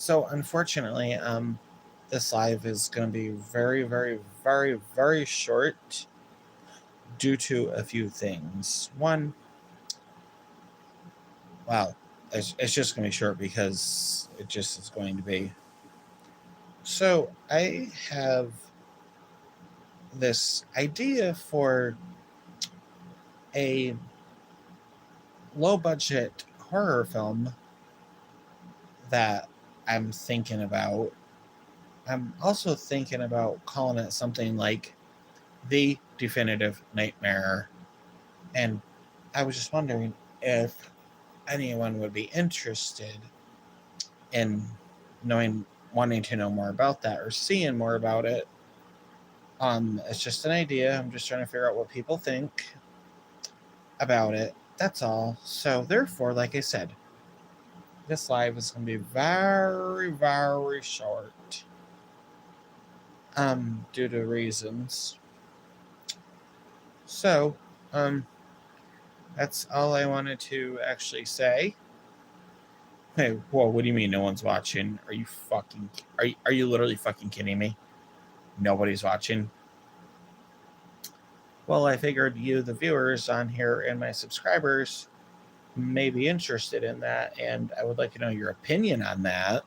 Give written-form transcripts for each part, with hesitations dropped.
So unfortunately, this live is going to be very, very, very, very short due to a few things. One, well, it's just going to be short because it just is going to be. So I have this idea for a low budget horror film that I'm thinking about. I'm also thinking about calling it something like The Definitive Nightmare. And I was just wondering if anyone would be interested in wanting to know more about that or seeing more about it. It's just an idea. I'm just trying to figure out what people think about it. That's all. So therefore, like I said, this live is going to be very, very short. Due to reasons. So, that's all I wanted to actually say. Hey, whoa, what do you mean no one's watching? Are you literally fucking kidding me? Nobody's watching? Well, I figured you, the viewers on here, and my subscribers may be interested in that, and I would like to know your opinion on that.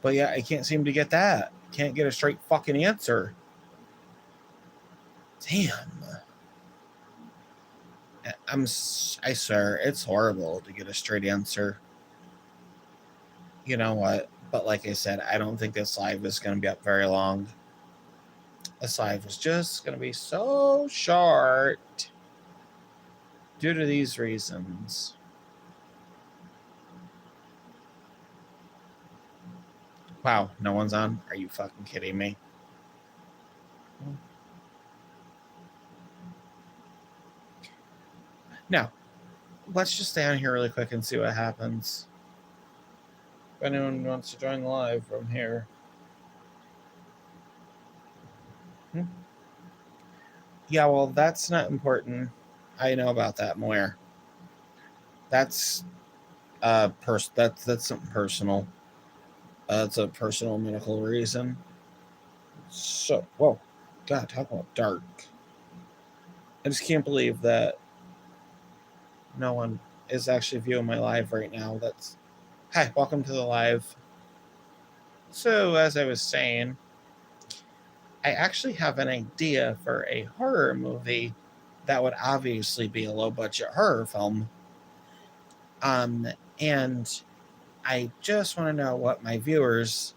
But yeah, I can't seem to get that. Can't get a straight fucking answer. Damn. I swear, it's horrible to get a straight answer. You know what? But like I said, I don't think this live is going to be up very long. This live is just going to be so short due to these reasons. Wow, no one's on? Are you fucking kidding me? Now, let's just stay on here really quick and see what happens. If anyone wants to join the live from here. Yeah, well, that's not important. I know about that more. That's that's something personal. It's a personal medical reason. So, whoa, God, talk about dark. I just can't believe that no one is actually viewing my live right now. Hi, welcome to the live. So, as I was saying, I actually have an idea for a horror movie that would obviously be a low budget horror film. And I just want to know what my viewers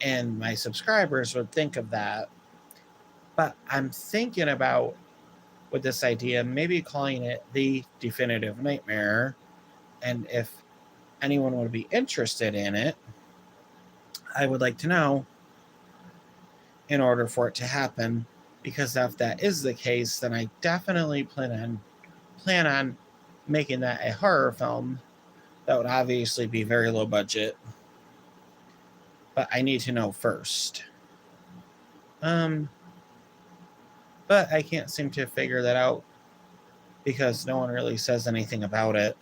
and my subscribers would think of that. But I'm thinking about, with this idea, maybe calling it The Definitive Nightmare. And if anyone would be interested in it, I would like to know in order for it to happen. Because if that is the case, then I definitely plan on making that a horror film that would obviously be very low budget. But I need to know first. But I can't seem to figure that out because no one really says anything about it.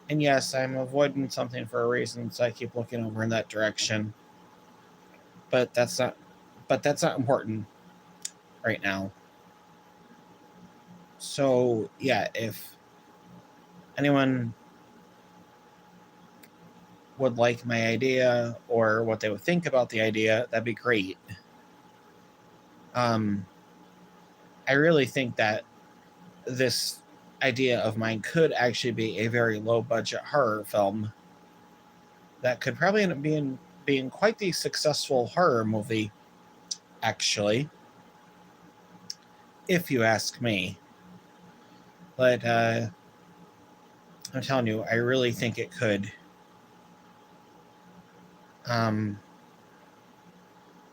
And yes, I'm avoiding something for a reason, so I keep looking over in that direction. But that's not important right now. So yeah, if anyone would like my idea or what they would think about the idea, that'd be great. I really think that this idea of mine could actually be a very low budget horror film that could probably end up being quite the successful horror movie, actually, if you ask me. But I'm telling you, I really think it could. I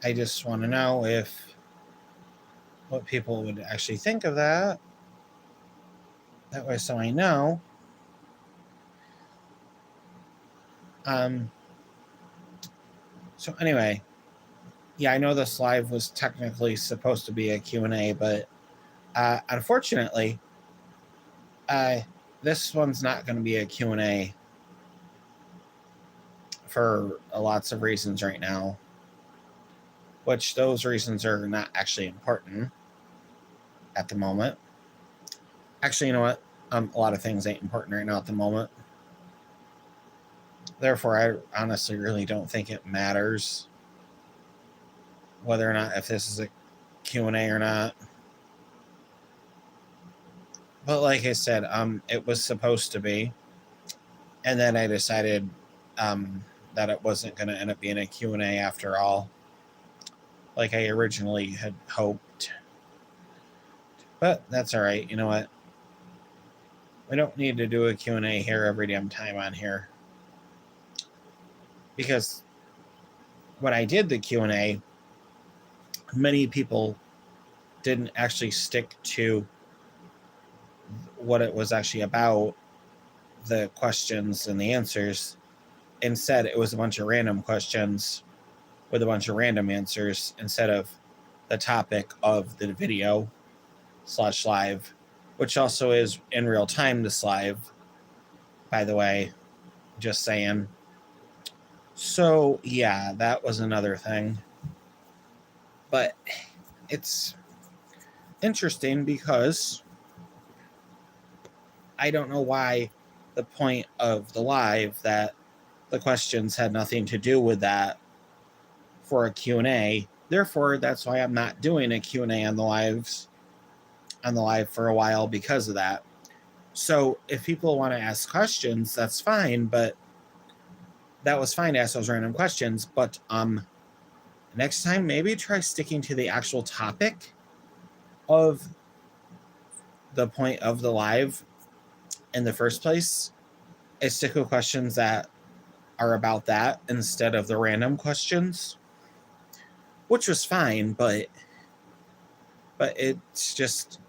just want to know what people would actually think of that. That way, so I know. So anyway, yeah, I know this live was technically supposed to be a Q&A, but unfortunately, this one's not going to be a Q&A. for lots of reasons right now, which those reasons are not actually important at the moment. Actually, you know what? A lot of things ain't important right now at the moment. Therefore, I honestly really don't think it matters whether or not if this is a Q&A or not. But like I said, it was supposed to be. And then I decided that it wasn't going to end up being a Q&A after all, like I originally had hoped. But that's all right. You know what? We don't need to do a Q&A here every damn time on here. Because when I did the Q&A, many people didn't actually stick to what it was actually about, the questions and the answers. Instead, it was a bunch of random questions with a bunch of random answers instead of the topic of the video / live, which also is in real time this live, by the way, just saying. So yeah, that was another thing. But it's interesting because I don't know why the point of the live that the questions had nothing to do with that for a Q&A. Therefore, that's why I'm not doing a Q&A on the live for a while because of that. So if people want to ask questions, that's fine, but that was fine to ask those random questions. But next time, maybe try sticking to the actual topic of the point of the live in the first place, and stick with questions that are about that instead of the random questions, which was fine, but it's just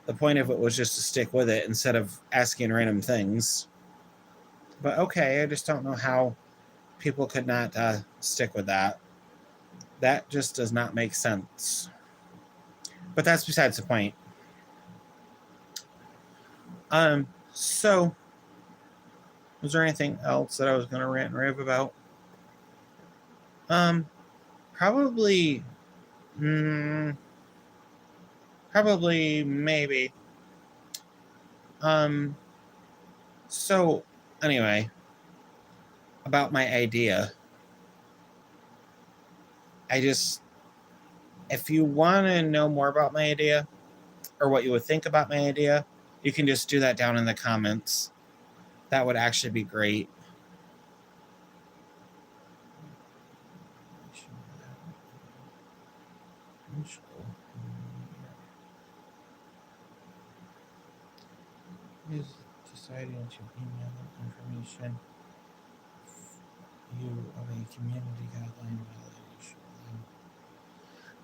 the point of it was just to stick with it instead of asking random things. But okay, I just don't know how people could not stick with that. That just does not make sense. But that's besides the point. So was there anything else that I was going to rant and rave about? Probably, maybe. So anyway, about my idea. If you want to know more about my idea or what you would think about my idea, you can just do that down in the comments. That would actually be great. Is deciding to email information you of a community guideline violation.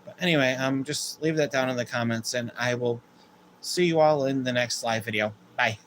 But anyway, just leave that down in the comments, and I will see you all in the next live video. Bye.